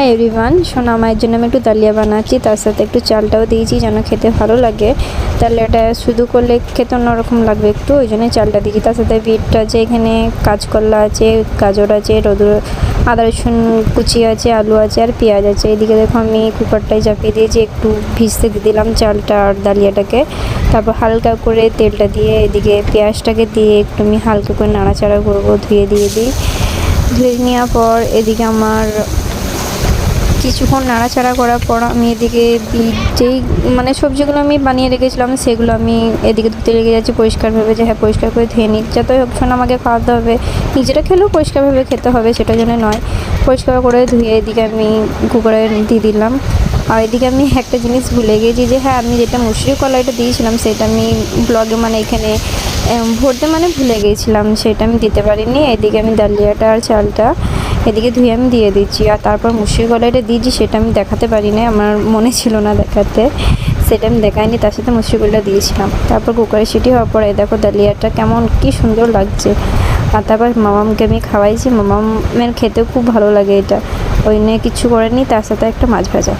Hi everyone, সোনা মায়ের জন্য আমি একটু দালিয়া বানাচ্ছি, তার সাথে একটু চালটাও দিয়েছি যেন খেতে ভালো লাগে। দালিয়াটা শুধু করলে খেতে অন্যরকম লাগবে একটু, ওই জন্য চালটা দিয়েছি। তার সাথে বিটটা আছে, এখানে কাঁচকলা আছে, গাজর আছে, আদা রসুন কুচি আছে, আলু আছে আর পেঁয়াজ আছে। এদিকে দেখো আমি কুকারটায় চাপিয়ে দিয়েছি, একটু ভিজতে দিয়ে দিলাম চালটা আর দালিয়াটাকে। তারপর হালকা করে তেলটা দিয়ে এদিকে পেঁয়াজটাকে দিয়ে একটু আমি হালকা করে নাড়াচাড়া করবো, ধুয়ে নেওয়ার পর এদিকে আমার কিছুক্ষণ নাড়াচাড়া করার পর আমি এদিকে যেই সবজিগুলো আমি বানিয়ে রেখেছিলাম সেগুলো আমি এদিকে ধুতে লেগে যাচ্ছি পরিষ্কারভাবে, যে হ্যাঁ পরিষ্কার করে ধুয়ে নিই। যাতে অপশন আমাকে খাওয়াতে হবে, নিজেরা খেলেও পরিষ্কারভাবে খেতে হবে সেটার জন্য নয়। পরিষ্কার করে ধুয়ে এদিকে আমি কুকারে দিয়ে দিলাম। আর এদিকে আমি একটা জিনিস ভুলে গেছি, যে হ্যাঁ আমি যেটা মুসুরি কলাইটা দিয়েছিলাম সেটা আমি ব্লগে এখানে ভরতে ভুলে গিয়েছিলাম, সেটা আমি দিতে পারিনি। এদিকে আমি ডালিয়াটা আর চালটা এদিকে ধুয়ে আমি দিয়ে দিচ্ছি, আর তারপর মুসুরি কলাইটা দিয়েছি সেটা আমি দেখাতে পারি না, আমার মনে ছিল না দেখাতে, সেটা আমি দেখাইনি। তার সাথে মুসুরি কলাইটা দিয়েছিলাম। তারপর কুকারে সিটি হওয়ার পরে দেখো ডালিয়াটা কেমন কি সুন্দর লাগছে। আর তারপর মামামকে আমি খাওয়াইছি, মামামের খেতেও খুব ভালো লাগে এটা, ওই নিয়ে কিছু করেনি। তার সাথে একটা মাছ ভাজা।